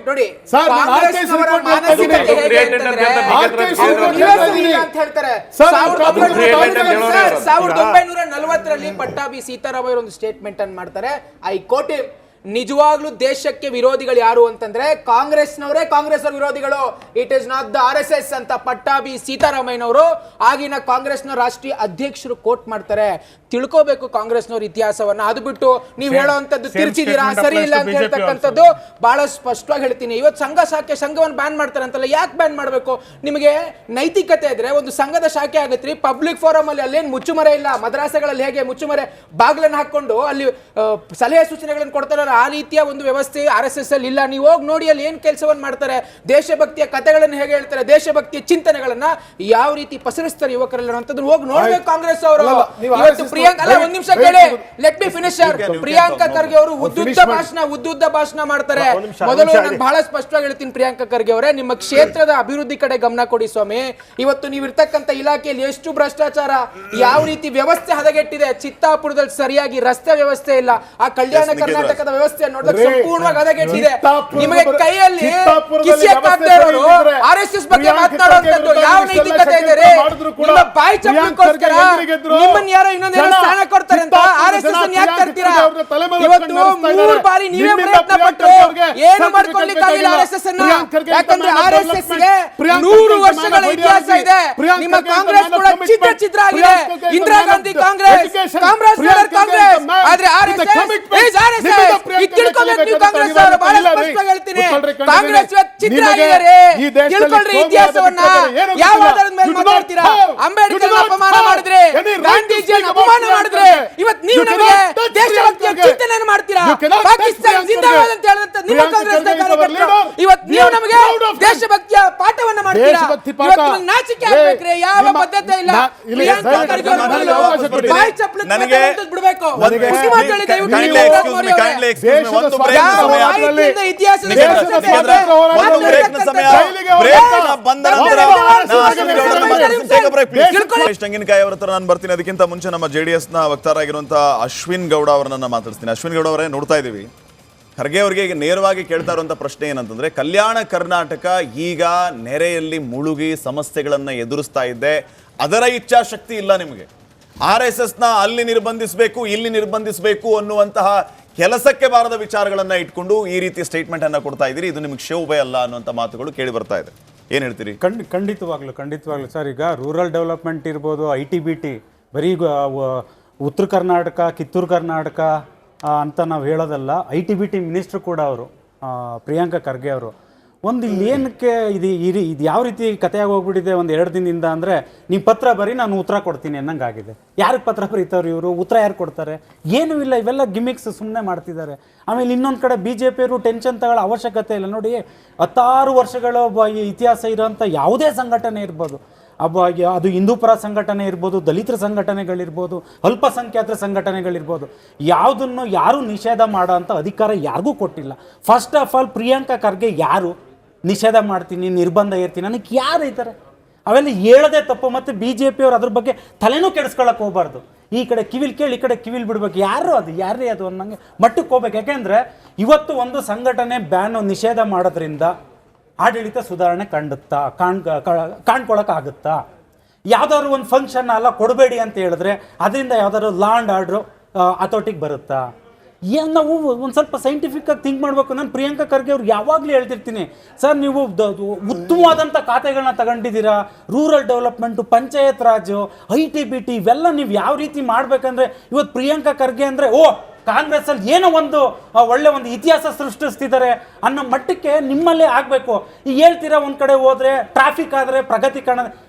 ನೋಡಿ ಕಾಂಗ್ರೆಸ್ನವರ ಮಾನಸಿಕತೆ ಹೇಗೆ ಅಂತಂದ್ರೆ 1940ರಲ್ಲಿ ಪಟ್ಟಾಭಿ ಸೀತಾರಾಮಯ್ಯ ಒಂದು ಸ್ಟೇಟ್ಮೆಂಟ್ ಅನ್ನು ಮಾಡ್ತಾರೆ. I quote him. ನಿಜವಾಗ್ಲೂ ದೇಶಕ್ಕೆ ವಿರೋಧಿಗಳು ಯಾರು ಅಂತಂದ್ರೆ ಕಾಂಗ್ರೆಸ್ನವರೇ ಕಾಂಗ್ರೆಸ್ ವಿರೋಧಿಗಳು. It is not the RSS ಅಂತ ಪಟ್ಟಾಭಿ ಸೀತಾರಾಮಯ್ಯನವರು ಆಗಿನ ಕಾಂಗ್ರೆಸ್ನ ರಾಷ್ಟ್ರೀಯ ಅಧ್ಯಕ್ಷರು ಕೋಟ್ ಮಾಡ್ತಾರೆ. ತಿಳ್ಕೋಬೇಕು ಕಾಂಗ್ರೆಸ್ನವ್ರ ಇತಿಹಾಸವನ್ನ. ಅದು ಬಿಟ್ಟು ನೀವು ಹೇಳೋವಂಥದ್ದು ತಿರ್ಚಿದೀರಾ, ಸರಿ ಇಲ್ಲ ಅಂತ ಹೇಳ್ತಕ್ಕಂಥದ್ದು ಬಹಳ ಸ್ಪಷ್ಟವಾಗಿ ಹೇಳ್ತೀನಿ. ಇವತ್ತು ಸಂಘವನ್ನು ಬ್ಯಾನ್ ಮಾಡ್ತಾರೆ ಅಂತಲ್ಲ, ಯಾಕೆ ಬ್ಯಾನ್ ಮಾಡಬೇಕು? ನಿಮಗೆ ನೈತಿಕತೆ ಇದ್ರೆ ಒಂದು ಸಂಘದ ಶಾಖೆ ಆಗತ್ರಿ. ಪಬ್ಲಿಕ್ ಫೋರಮ್ ಅಲ್ಲಿ ಅಲ್ಲೇನು ಮುಚ್ಚುಮರೆ ಇಲ್ಲ. ಮದ್ರಾಸಗಳಲ್ಲಿ ಹೇಗೆ ಮುಚ್ಚುಮರೆ ಬಾಗ್ಲನ್ನು ಹಾಕೊಂಡು ಅಲ್ಲಿ ಸಲಹೆ ಸೂಚನೆಗಳನ್ನು ಕೊಡ್ತಾರಲ್ಲ, ಆ ರೀತಿಯ ಒಂದು ವ್ಯವಸ್ಥೆ RSS ಅಲ್ಲಿ ಇಲ್ಲ. ನೀವು ಹೋಗಿ ನೋಡಿ ಅಲ್ಲಿ ಏನ್ ಕೆಲಸವನ್ನು ಮಾಡ್ತಾರೆ. ದೇಶಭಕ್ತಿಯ ಕಥೆಗಳನ್ನು ಹೇಗೆ ಹೇಳ್ತಾರೆ, ದೇಶಭಕ್ತಿಯ ಚಿಂತನೆಗಳನ್ನ ಯಾವ ರೀತಿ ಪಸರಿಸ್ತಾರೆ ಯುವಕರೆಲ್ಲ ಅಂತದನ್ನ ಹೋಗಿ ನೋಡ್ಬೇಕು ಕಾಂಗ್ರೆಸ್ ಅವರು. ಒಂದ್ ನಿಮಿಷ ಕೇಳಿ, let me finish. Priyanka Kharge ಅವರು ಉದ್ದುದ್ದ ಭಾಷಣ ಮಾಡ್ತಾರೆ. ಮೊದಲು ನಾನು ಬಹಳ ಸ್ಪಷ್ಟವಾಗಿ ಹೇಳ್ತೀನಿ, ಪ್ರಿಯಾಂಕಾ ಖರ್ಗೆ ಅವರೇ, ನಿಮ್ಮ ಕ್ಷೇತ್ರದ ಅಭಿವೃದ್ಧಿ ಕಡೆ ಗಮನ ಕೊಡಿ ಸ್ವಾಮಿ. ಇವತ್ತು ನೀವು ಇರ್ತಕ್ಕಂಥ ಇಲಾಖೆಯಲ್ಲಿ ಎಷ್ಟು ಭ್ರಷ್ಟಾಚಾರ, ಯಾವ ರೀತಿ ವ್ಯವಸ್ಥೆ ಹದಗೆಟ್ಟಿದೆ. ಚಿತ್ತಾಪುರದಲ್ಲಿ ಸರಿಯಾಗಿ ರಸ್ತೆ ವ್ಯವಸ್ಥೆ ಇಲ್ಲ. ಆ ಕಲ್ಯಾಣ ಕರ್ನಾಟಕದ ವ್ಯವಸ್ಥೆ ನೋಡಿದ್ರೆ ಸಂಪೂರ್ಣವಾಗಿ ಹದಗೆಟ್ಟಿದೆ. ನಿಮಗೆ ಕೈಯಲ್ಲಿ ಕಿಸಿಯಕ್ಕಾಗದೇ ಇರೋರು RSS ಬಗ್ಗೆ ಮಾತನಾಡುವಂತದ್ದು ಯಾವ ನೈತಿಕತೆ ಇದೆ? ನಿಮ್ಮ ಬಾಯಿ ಚಪ್ಪಲಿಗೋಸ್ಕರ ನಿಮ್ಮನ್ನ ಯಾರೋ ಇನ್ನೊಂದೇನೋ ಸ್ಥಾನ ಕೊಡ್ತಾರೆ ಅಂತ RSS ಅನ್ನು ಯಾಕೆ ತರ್ತೀರಾ? ಇವತ್ತು 3 ಬಾರಿ ನೀವೇ ಪ್ರಯತ್ನ ಪಟ್ಟು ಏನು ಮಾಡ್ಕೊಳ್ಳಿಕ್ಕಾಗಿಲ್ಲ RSS ಅನ್ನ. ಯಾಕಂದ್ರೆ RSS ಗೆ 100 ವರ್ಷಗಳ ಇತಿಹಾಸ ಇದೆ. ನಿಮ್ಮ ಕಾಂಗ್ರೆಸ್ ಕೂಡ ಚಿತ್ರ ಆಗಿದೆ. ಇಂದಿರಾ ಗಾಂಧಿ ಕಾಂಗ್ರೆಸ್, ಕಾಮರಾಜ್ ನಗರ್ ಕಾಂಗ್ರೆಸ್. ಆದ್ರೆ RSS ತಿಳ್ಕೊಬೇಕು ನೀವು. ಕಾಂಗ್ರೆಸ್ ಅವರು ಬಹಳ ಸ್ಪಷ್ಟವಾಗಿ ಹೇಳ್ತೀನಿ, ಕಾಂಗ್ರೆಸ್ ಚಿತ್ರ ಆಗಿದ್ದಾರೆ. ತಿಳ್ಕೊಳ್ರಿ ಇತಿಹಾಸವನ್ನ. ಯಾವ ಆಧಾರದ ಮೇಲೆ ಮಾತಾಡ್ತೀರಾ? ಅಂಬೇಡ್ಕರ್ ಅಪಮಾನ ಮಾಡಿದ್ರೆ, ಗಾಂಧೀಜಿಯನ್ನು ಅಪಮಾನ ಮಾಡಿದ್ರೆ, ಇವತ್ತು ನೀವು ನಮಗೆ ದೇಶಭಕ್ತಿಯ ಚಿಂತನೆಯನ್ನು ಮಾಡ್ತೀರಾ? ಪಾಕಿಸ್ತಾನ ಜಿಂದಾಬಾದ್ ಅಂತ ಹೇಳಿದಂತ ನಿಮ್ಮ ಕಾಂಗ್ರೆಸ್ ಕಾರ್ಯಕರ್ತರು ಇವತ್ತು ನೀವು ನಮಗೆ ದೇಶಭಕ್ತಿಯ ಪಾಠವನ್ನ ಮಾಡ್ತೀರಾ? ಇವತ್ತು ನಾಚಿಕೆ ಆಗ್ಬೇಕ್ರಿ. ಯಾವ ಬದ್ಧತೆ ಇಲ್ಲ. ಪ್ರಿಯಾಂಕಾ ಖರ್ಗೆ ಅವರು ಬಾಯಿ ಚಪ್ಪಲಿ ಬಿಡಬೇಕು. ತೆಂಗಿನಕಾಯಿ ಅವರ ಹತ್ರ ನಾನು ಬರ್ತೀನಿ. ಅದಕ್ಕಿಂತ ಮುಂಚೆ ನಮ್ಮ JDS ನ ವಕ್ತಾರರಾಗಿರುವಂತಹ ಅಶ್ವಿನ್ ಗೌಡ ಅವರನ್ನ ಮಾತಾಡ್ತೀನಿ. ಅಶ್ವಿನ್ ಗೌಡ ಅವರೇ, ನೋಡ್ತಾ ಇದ್ದೀವಿ ಖರ್ಗೆ ಅವರಿಗೆ ನೇರವಾಗಿ ಕೇಳ್ತಾ ಇರುವಂತಹ ಪ್ರಶ್ನೆ ಏನಂತಂದ್ರೆ, ಕಲ್ಯಾಣ ಕರ್ನಾಟಕ ಈಗ ನೆರೆಯಲ್ಲಿ ಮುಳುಗಿ ಸಮಸ್ಯೆಗಳನ್ನ ಎದುರಿಸ್ತಾ ಇದ್ದೆ. ಅದರ ಇಚ್ಛಾಶಕ್ತಿ ಇಲ್ಲ ನಿಮಗೆ. RSS ನ ಅಲ್ಲಿ ನಿರ್ಬಂಧಿಸಬೇಕು, ಇಲ್ಲಿ ನಿರ್ಬಂಧಿಸಬೇಕು ಅನ್ನುವಂತಹ ಕೆಲಸಕ್ಕೆ ಬಾರದ ವಿಚಾರಗಳನ್ನ ಇಟ್ಕೊಂಡು ಈ ರೀತಿ ಸ್ಟೇಟ್ಮೆಂಟ್ ಅನ್ನ ಕೊಡ್ತಾ ಇದ್ದೀರಿ. ಇದು ನಿಮಗೆ ಶೋಭೆ ಅಲ್ಲ ಅನ್ನುವಂಥ ಮಾತುಗಳು ಕೇಳಿ ಬರ್ತಾ ಇದೆ. ಏನ್ ಹೇಳ್ತೀರಿ? ಖಂಡಿತವಾಗ್ಲು ಸರ್. ಈಗ ರೂರಲ್ ಡೆವಲಪ್ಮೆಂಟ್ ಇರ್ಬೋದು, ITBT, ಬರೀ ಉತ್ತರ ಕರ್ನಾಟಕ, ಕಿತ್ತೂರು ಕರ್ನಾಟಕ ಅಂತ ನಾವು ಹೇಳೋದಲ್ಲ. ITBT ಮಿನಿಸ್ಟ್ರು ಕೂಡ ಅವರು, ಪ್ರಿಯಾಂಕಾ ಖರ್ಗೆ ಅವರು. ಒಂದು ಇಲ್ಲಿ ಏನಕ್ಕೆ ಇದು ಯಾವ ರೀತಿ ಕಥೆಯಾಗಿ ಹೋಗ್ಬಿಟ್ಟಿದೆ ಒಂದು 2 ದಿನದಿಂದ ಅಂದರೆ, ನೀವು ಪತ್ರ ಬರೀ ನಾನು ಉತ್ತರ ಕೊಡ್ತೀನಿ ಅನ್ನಂಗೆ ಆಗಿದೆ. ಯಾರಿಗೆ ಪತ್ರ ಬರೀತಾವ್ರು ಇವರು? ಉತ್ತರ ಯಾರು ಕೊಡ್ತಾರೆ? ಏನೂ ಇಲ್ಲ. ಇವೆಲ್ಲ ಗಿಮಿಕ್ಸ್ ಸುಮ್ಮನೆ ಮಾಡ್ತಿದ್ದಾರೆ. ಆಮೇಲೆ ಇನ್ನೊಂದು ಕಡೆ BJP ಅವರು ಟೆನ್ಷನ್ ತಗೊಳ್ಳೋ ಅವಶ್ಯಕತೆ ಇಲ್ಲ. ನೋಡಿ, 16 ವರ್ಷಗಳ ಇತಿಹಾಸ ಇರೋಂಥ ಯಾವುದೇ ಸಂಘಟನೆ ಇರ್ಬೋದು, ಅದು ಹಿಂದೂಪರ ಸಂಘಟನೆ ಇರ್ಬೋದು, ದಲಿತರ ಸಂಘಟನೆಗಳಿರ್ಬೋದು, ಅಲ್ಪಸಂಖ್ಯಾತರ ಸಂಘಟನೆಗಳಿರ್ಬೋದು, ಯಾವುದನ್ನು ಯಾರೂ ನಿಷೇಧ ಮಾಡೋ ಅಂಥ ಅಧಿಕಾರ ಯಾರಿಗೂ ಕೊಟ್ಟಿಲ್ಲ. First of all Priyanka Kharge ಯಾರು? ನಿಷೇಧ ಮಾಡ್ತೀನಿ, ನಿರ್ಬಂಧ ಇರ್ತೀನಿ ನನಗೆ ಯಾರು ಇದ್ದಾರೆ? ಅವೆಲ್ಲ ಹೇಳೋದೇ ತಪ್ಪು. ಮತ್ತು BJP ಅವರು ಅದ್ರ ಬಗ್ಗೆ ತಲೆನೂ ಕೆಡಿಸ್ಕೊಳ್ಳೋಕೆ ಹೋಗಬಾರ್ದು. ಈ ಕಡೆ ಕಿವಿಲ್ ಕೇಳಿ, ಈ ಕಡೆ ಕಿವಿಲ್ ಬಿಡ್ಬೇಕು. ಯಾರೇ ಅದು ಅನ್ನಂಗೆ ಮಟ್ಟಕ್ಕೆ ಹೋಗ್ಬೇಕು. ಯಾಕೆಂದರೆ ಇವತ್ತು ಒಂದು ಸಂಘಟನೆ ನಿಷೇಧ ಮಾಡೋದ್ರಿಂದ ಆಡಳಿತ ಸುಧಾರಣೆ ಕಾಣ್ಕೊಳಕ್ಕಾಗುತ್ತಾ? ಯಾವುದಾದ್ರು ಒಂದು ಫಂಕ್ಷನ್ ಅಲ್ಲ ಕೊಡಬೇಡಿ ಅಂತ ಹೇಳಿದ್ರೆ ಅದರಿಂದ ಯಾವುದಾದ್ರು ಲಾ ಆ್ಯಂಡ್ ಆರ್ಡ್ರು ಅಥೋಟಿಗೆ ಬರುತ್ತಾ? ನಾವು ಒಂದು ಸ್ವಲ್ಪ ಸೈಂಟಿಫಿಕ್ಕಾಗಿ ಥಿಂಕ್ ಮಾಡಬೇಕು. ನಾನು ಪ್ರಿಯಾಂಕಾ ಖರ್ಗೆ ಅವ್ರು ಯಾವಾಗಲೂ ಹೇಳ್ತಿರ್ತೀನಿ, ಸರ್ ನೀವು ಉತ್ತಮವಾದಂಥ ಖಾತೆಗಳನ್ನ ತಗೊಂಡಿದ್ದೀರಾ. Rural development, panchayat raj, ITBT ಇವೆಲ್ಲ ನೀವು ಯಾವ ರೀತಿ ಮಾಡಬೇಕಂದ್ರೆ, ಇವತ್ತು ಪ್ರಿಯಾಂಕಾ ಖರ್ಗೆ ಅಂದರೆ ಕಾಂಗ್ರೆಸ್ಸಲ್ಲಿ ಏನೋ ಒಂದು ಒಳ್ಳೆ ಒಂದು ಇತಿಹಾಸ ಸೃಷ್ಟಿಸ್ತಿದ್ದಾರೆ ಅನ್ನೋ ಮಟ್ಟಕ್ಕೆ ನಿಮ್ಮಲ್ಲೇ ಆಗಬೇಕು. ಈಗ ಹೇಳ್ತೀರಾ ಒಂದು ಕಡೆ ಹೋದರೆ ಟ್ರಾಫಿಕ್ ಆದರೆ ಪ್ರಗತಿ ಕಾಣ,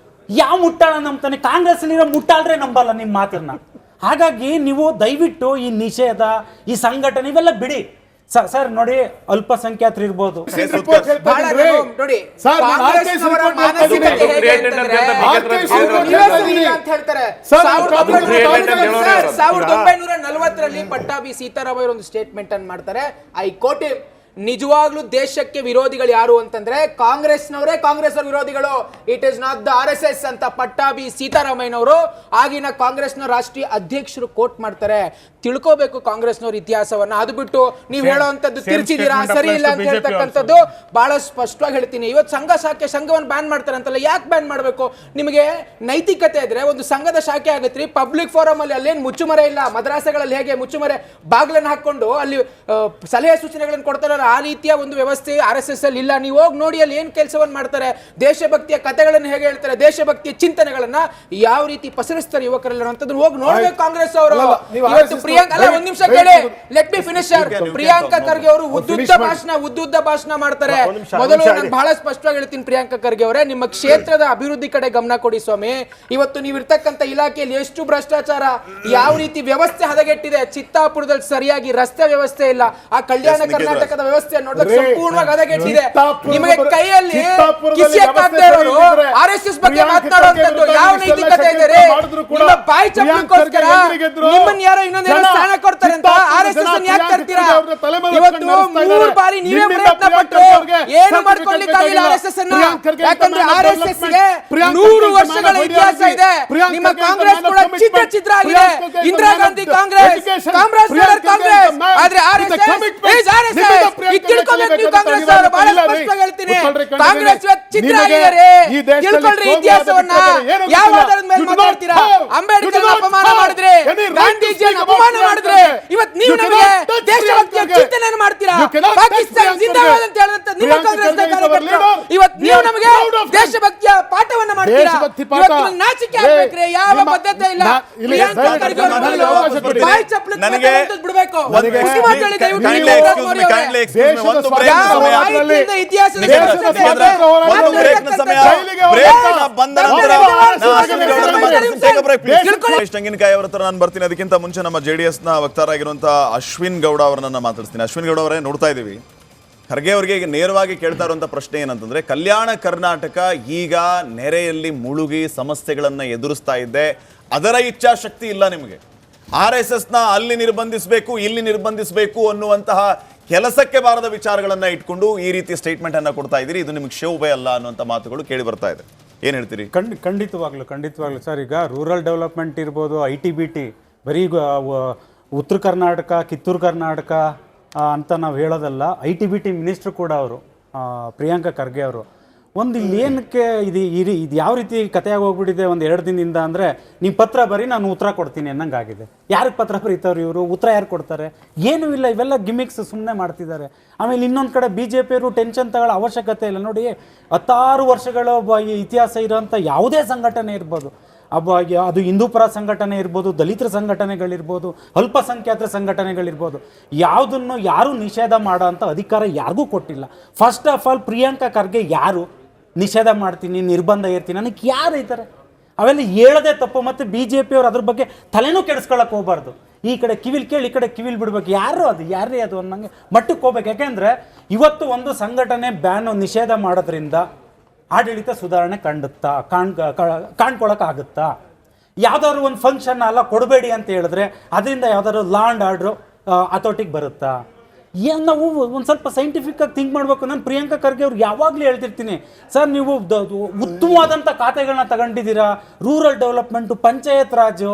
ಯಾವ ಮುಟ್ಟಾಳ ನಂಬ್ತಾನೆ? ಕಾಂಗ್ರೆಸ್ಸಲ್ಲಿರೋ ಮುಟ್ಟಾಳ್ರೆ ನಂಬಲ್ಲ ನಿಮ್ಮ ಮಾತನ್ನ. ಹಾಗಾಗಿ ನೀವು ದಯವಿಟ್ಟು ಈ ನಿಷೇಧ, ಈ ಸಂಘಟನೆ ಇವೆಲ್ಲ ಬಿಡಿ. ಸರ್ ನೋಡಿ, ಅಲ್ಪಸಂಖ್ಯಾತರು ಇರ್ಬೋದು, ನೋಡಿ ಕಾಂಗ್ರೆಸ್ನವರ ಮಾನಸಿಕತೆ ಹೇಗೆ ಅಂತಂದ್ರೆ 1940ರಲ್ಲಿ ಪಟ್ಟಾಭಿ ಸೀತಾರಾಮಯ್ಯ ಒಂದು ಸ್ಟೇಟ್ಮೆಂಟ್ ಅನ್ನು ಮಾಡ್ತಾರೆ. I quote him. ನಿಜವಾಗ್ಲೂ ದೇಶಕ್ಕೆ ವಿರೋಧಿಗಳು ಯಾರು ಅಂತಂದ್ರೆ ಕಾಂಗ್ರೆಸ್ನವರೇ ಕಾಂಗ್ರೆಸ್ ವಿರೋಧಿಗಳು. It is not the RSS ಅಂತ ಪಟ್ಟಾಭಿ ಸೀತಾರಾಮಯ್ಯನವರು ಆಗಿನ ಕಾಂಗ್ರೆಸ್ನ ರಾಷ್ಟ್ರೀಯ ಅಧ್ಯಕ್ಷರು ಕೋಟ್ ಮಾಡ್ತಾರೆ. ತಿಳ್ಕೋಬೇಕು ಕಾಂಗ್ರೆಸ್ನವ್ರ ಇತಿಹಾಸವನ್ನ. ಅದು ಬಿಟ್ಟು ನೀವು ಹೇಳೋವಂಥದ್ದು ತಿರ್ಚಿದೀರಾ, ಸರಿ ಇಲ್ಲ ಅಂತ ಹೇಳ್ತಕ್ಕಂಥದ್ದು ಬಹಳ ಸ್ಪಷ್ಟವಾಗಿ ಹೇಳ್ತೀನಿ. ಇವತ್ತು ಸಂಘವನ್ನು ಬ್ಯಾನ್ ಮಾಡ್ತಾರೆ ಅಂತಲ್ಲ, ಯಾಕೆ ಬ್ಯಾನ್ ಮಾಡಬೇಕು? ನಿಮಗೆ ನೈತಿಕತೆ ಇದ್ರೆ ಒಂದು ಸಂಘದ ಶಾಖೆ ಆಗತ್ರಿ. ಪಬ್ಲಿಕ್ ಫೋರಮ್ ಅಲ್ಲಿ ಅಲ್ಲೇನು ಮುಚ್ಚುಮರೆ ಇಲ್ಲ. ಮದ್ರಾಸಗಳಲ್ಲಿ ಹೇಗೆ ಮುಚ್ಚುಮರೆ ಬಾಗ್ಲನ್ನು ಹಾಕೊಂಡು ಅಲ್ಲಿ ಸಲಹೆ ಸೂಚನೆಗಳನ್ನು ಕೊಡ್ತಾರಲ್ಲ, ಆ ರೀತಿಯ ಒಂದು ವ್ಯವಸ್ಥೆ RSS ಅಲ್ಲಿ ಇಲ್ಲ. ನೀವು ಹೋಗಿ ನೋಡಿ ಅಲ್ಲಿ ಏನ್ ಕೆಲಸವನ್ನು ಮಾಡ್ತಾರೆ, ದೇಶಭಕ್ತಿಯ ಕಥೆಗಳನ್ನು ಹೇಗೆ ಹೇಳ್ತಾರೆ, ದೇಶಭಕ್ತಿಯ ಚಿಂತನೆಗಳನ್ನ ಯಾವ ರೀತಿ ಪಸರಿಸ್ತಾರೆ ಯುವಕರೆಲ್ಲ ಅಂತದನ್ನ ಹೋಗಿ ನೋಡ್ಬೇಕು ಕಾಂಗ್ರೆಸ್ ಅವರು. ಇವತ್ತು ಪ್ರಿಯಾಂಕಾ ಅಲ್ಲ, ಒಂದ್ ನಿಮಿಷ ಕೇಳಿ, let me finish. Priyanka Kharge ಅವರು ಉದ್ದುದ್ದ ಭಾಷಣ ಮಾಡ್ತಾರೆ. ಮೊದಲು ನಾನು ಬಹಳ ಸ್ಪಷ್ಟವಾಗಿ ಹೇಳ್ತೀನಿ, ಪ್ರಿಯಾಂಕಾ ಖರ್ಗೆ ಅವರೇ, ನಿಮ್ಮ ಕ್ಷೇತ್ರದ ಅಭಿವೃದ್ಧಿ ಕಡೆ ಗಮನ ಕೊಡಿ ಸ್ವಾಮಿ. ಇವತ್ತು ನೀವು ಇರ್ತಕ್ಕಂಥ ಇಲಾಖೆಯಲ್ಲಿ ಎಷ್ಟು ಭ್ರಷ್ಟಾಚಾರ, ಯಾವ ರೀತಿ ವ್ಯವಸ್ಥೆ ಹದಗೆಟ್ಟಿದೆ. ಚಿತ್ತಾಪುರದಲ್ಲಿ ಸರಿಯಾಗಿ ರಸ್ತೆ ವ್ಯವಸ್ಥೆ ಇಲ್ಲ. ಆ ಕಲ್ಯಾಣ ಕರ್ನಾಟಕದ ವ್ಯವಸ್ಥೆ ನೋಡಿದ್ರೆ ಸಂಪೂರ್ಣವಾಗಿ ಹದಗೆಟ್ಟಿದೆ. ನಿಮಗೆ ಕೈಯಲ್ಲಿ ಕಿಸಿಯಕ್ಕಾಗದೇ ಇರೋರು RSS ಬಗ್ಗೆ ಮಾತನಾಡುವಂತದ್ದು ಯಾವ ನೈತಿಕತೆ ಇದೆ ರೀ? ನಿಮ್ಮ ಬಾಯಿ ಚಪ್ಪಲಿಗೋಸ್ಕರ ನಿಮ್ಮನ್ನ ಯಾರೋ ಇನ್ನೊಂದೇನೋ ಸ್ಥಾನ ಕೊಡ್ತಾರೆ ಅಂತ RSS ಅನ್ನು ಯಾಕೆ ತರ್ತೀರಾ? ಇವತ್ತು 3 ಬಾರಿ ನೀವೇ ಪ್ರಯತ್ನ ಪಟ್ಟು ಏನು ಮಾಡ್ಕೊಳ್ಳಿಕ್ಕಾಗಿಲ್ಲ RSS ಅನ್ನ. ಯಾಕಂದ್ರೆ RSS ಗೆ 100 ವರ್ಷಗಳ ಇತಿಹಾಸ ಇದೆ. ನಿಮ್ಮ ಕಾಂಗ್ರೆಸ್ ಕೂಡ ಚಿತ್ರ ಆಗಿದೆ. ಇಂದಿರಾ ಗಾಂಧಿ ಕಾಂಗ್ರೆಸ್, ಕಾಮರಾಜ್ ನಗರ್ ಕಾಂಗ್ರೆಸ್, ಆದ್ರೆ RSS ತಿಳ್ಕೊಬೇಕು ನೀವು. ಕಾಂಗ್ರೆಸ್ ಅವರು ಬಹಳ ಸ್ಪಷ್ಟವಾಗಿ ಹೇಳ್ತೀನಿ, ಕಾಂಗ್ರೆಸ್ ಚಿತ್ರ ಆಗಿದ್ದಾರೆ. ತಿಳ್ಕೊಳ್ರಿ ಇತಿಹಾಸವನ್ನ. ಯಾವ ಆಧಾರದ ಮೇಲೆ ಮಾತಾಡ್ತೀರಾ? ಅಂಬೇಡ್ಕರ್ ಅಪಮಾನ ಮಾಡಿದ್ರೆ, ಗಾಂಧೀಜಿಯನ್ನು ಅಪಮಾನ ಮಾಡಿದ್ರೆ, ಇವತ್ತು ನೀವು ನಮಗೆ ದೇಶಭಕ್ತಿಯ ಚಿಂತನೆಯನ್ನು ಮಾಡ್ತೀರಾ? ಪಾಕಿಸ್ತಾನ ಜಿಂದಾಬಾದ್ ಅಂತ ಹೇಳಿದಂತ ನಿಮ್ಮ ಕಾಂಗ್ರೆಸ್ ಕಾರ್ಯಕರ್ತರು ಇವತ್ತು ನೀವು ನಮಗೆ ದೇಶಭಕ್ತಿಯ ಪಾಠವನ್ನ ಮಾಡ್ತೀರಾ? ಇವತ್ತು ನಾಚಿಕೆ ಆಗ್ಬೇಕ್ರಿ. ಯಾವ ಬದ್ಧತೆ ಇಲ್ಲ. ಪ್ರಿಯಾಂಕಾ ಖರ್ಗೆ ಅವರು ಬಾಯಿ ಚಪ್ಪಲಿ ಬಿಡಬೇಕು. ತೆಂಗಿನಕಾಯಿ ಅವರ ಹತ್ರ ನಾನು ಬರ್ತೀನಿ. ಅದಕ್ಕಿಂತ ಮುಂಚೆ ನಮ್ಮ JDS ನ ವಕ್ತಾರ ಆಗಿರುವಂತಹ ಅಶ್ವಿನ್ ಗೌಡ ಅವರನ್ನ ಮಾತಾಡ್ತೀನಿ. ಅಶ್ವಿನ್ ಗೌಡ ಅವರೇ, ನೋಡ್ತಾ ಇದ್ದೀವಿ, ಖರ್ಗೆ ಅವರಿಗೆ ನೇರವಾಗಿ ಕೇಳ್ತಾ ಇರುವಂತ ಪ್ರಶ್ನೆ ಏನಂತಂದ್ರೆ, ಕಲ್ಯಾಣ ಕರ್ನಾಟಕ ಈಗ ನೆರೆಯಲ್ಲಿ ಮುಳುಗಿ ಸಮಸ್ಯೆಗಳನ್ನ ಎದುರಿಸ್ತಾ ಇದ್ದೆ, ಅದರ ಇಚ್ಛಾಶಕ್ತಿ ಇಲ್ಲ ನಿಮಗೆ. RSS ನ ಅಲ್ಲಿ ನಿರ್ಬಂಧಿಸಬೇಕು, ಇಲ್ಲಿ ನಿರ್ಬಂಧಿಸಬೇಕು ಅನ್ನುವಂತಹ ಕೆಲಸಕ್ಕೆ ಬಾರದ ವಿಚಾರಗಳನ್ನ ಇಟ್ಕೊಂಡು ಈ ರೀತಿ ಸ್ಟೇಟ್ಮೆಂಟ್ ಅನ್ನ ಕೊಡ್ತಾ ಇದ್ದೀರಿ. ಇದು ನಿಮಗೆ ಶೋಭೆ ಅಲ್ಲ ಅನ್ನುವಂಥ ಮಾತುಗಳು ಕೇಳಿ ಬರ್ತಾ ಇದೆ. ಏನ್ ಹೇಳ್ತೀರಿ? ಖಂಡಿತವಾಗ್ಲು ಸರ್. ಈಗ ರೂರಲ್ ಡೆವಲಪ್ಮೆಂಟ್ ಇರ್ಬೋದು, ITBT, ಬರೀ ಉತ್ತರ ಕರ್ನಾಟಕ, ಕಿತ್ತೂರು ಕರ್ನಾಟಕ ಅಂತ ನಾವು ಹೇಳೋದಲ್ಲ. ITBT ಮಿನಿಸ್ಟ್ರು ಕೂಡ ಅವರು, ಪ್ರಿಯಾಂಕಾ ಖರ್ಗೆ ಅವರು, ಒಂದು ಇಲ್ಲಿ ಏನಕ್ಕೆ ಇದು ಯಾವ ರೀತಿ ಕಥೆಯಾಗಿ ಹೋಗ್ಬಿಟ್ಟಿದೆ ಒಂದು 2 ದಿನದಿಂದ ಅಂದರೆ, ನೀವು ಪತ್ರ ಬರೀ ನಾನು ಉತ್ತರ ಕೊಡ್ತೀನಿ ಅನ್ನಂಗೆ ಆಗಿದೆ. ಯಾರಿಗೆ ಪತ್ರ ಬರೀತಾವ್ರು ಇವರು? ಉತ್ತರ ಯಾರು ಕೊಡ್ತಾರೆ? ಏನೂ ಇಲ್ಲ. ಇವೆಲ್ಲ ಗಿಮಿಕ್ಸ್ ಸುಮ್ಮನೆ ಮಾಡ್ತಿದ್ದಾರೆ. ಆಮೇಲೆ ಇನ್ನೊಂದು ಕಡೆ BJP ಅವರು ಟೆನ್ಷನ್ ತಗೊಳ್ಳೋ ಅವಶ್ಯಕತೆ ಇಲ್ಲ. ನೋಡಿ, 16 ವರ್ಷಗಳ ಇತಿಹಾಸ ಇರೋಂಥ ಯಾವುದೇ ಸಂಘಟನೆ ಇರ್ಬೋದು, ಅದು ಹಿಂದೂಪರ ಸಂಘಟನೆ ಇರ್ಬೋದು, ದಲಿತರ ಸಂಘಟನೆಗಳಿರ್ಬೋದು, ಅಲ್ಪಸಂಖ್ಯಾತರ ಸಂಘಟನೆಗಳಿರ್ಬೋದು, ಯಾವುದನ್ನು ಯಾರೂ ನಿಷೇಧ ಮಾಡೋ ಅಂಥ ಅಧಿಕಾರ ಯಾರಿಗೂ ಕೊಟ್ಟಿಲ್ಲ. First of all Priyanka Kharge ಯಾರು? ನಿಷೇಧ ಮಾಡ್ತೀನಿ, ನಿರ್ಬಂಧ ಇರ್ತೀನಿ ನನಗೆ ಯಾರು ಇದ್ದಾರೆ? ಅವೆಲ್ಲ ಹೇಳೋದೇ ತಪ್ಪು. ಮತ್ತು BJP ಅವರು ಅದ್ರ ಬಗ್ಗೆ ತಲೆನೂ ಕೆಡಿಸ್ಕೊಳಕ್ಕೆ ಹೋಗ್ಬಾರ್ದು. ಈ ಕಡೆ ಕಿವಿಲ್ ಕೇಳಿ, ಈ ಕಡೆ ಕಿವಿಲ್ ಬಿಡ್ಬೇಕು. ಯಾರೇ ಅದು ಅನ್ನಂಗೆ ಮಟ್ಟಕ್ಕೆ ಹೋಗ್ಬೇಕು. ಯಾಕೆಂದರೆ ಇವತ್ತು ಒಂದು ಸಂಘಟನೆ ನಿಷೇಧ ಮಾಡೋದ್ರಿಂದ ಆಡಳಿತ ಸುಧಾರಣೆ ಕಾಣ್ಕೊಳಕ್ಕಾಗುತ್ತಾ? ಯಾವುದಾದ್ರು ಒಂದು ಫಂಕ್ಷನ್ ಅಲ್ಲ ಕೊಡಬೇಡಿ ಅಂತ ಹೇಳಿದ್ರೆ ಅದರಿಂದ ಯಾವುದಾದ್ರು ಲಾ ಆ್ಯಂಡ್ ಆರ್ಡ್ರು ಅಥೋಟಿಗೆ ಬರುತ್ತಾ? ನಾವು ಒಂದು ಸ್ವಲ್ಪ ಸೈಂಟಿಫಿಕ್ಕಾಗಿ ಥಿಂಕ್ ಮಾಡಬೇಕು. ನಾನು ಪ್ರಿಯಾಂಕಾ ಖರ್ಗೆ ಅವ್ರು ಯಾವಾಗಲೂ ಹೇಳ್ತಿರ್ತೀನಿ, ಸರ್ ನೀವು ಉತ್ತಮವಾದಂಥ ಖಾತೆಗಳನ್ನ ತಗೊಂಡಿದ್ದೀರಾ, ರೂರಲ್ ಡೆವಲಪ್ಮೆಂಟು, ಪಂಚಾಯತ್ ರಾಜು,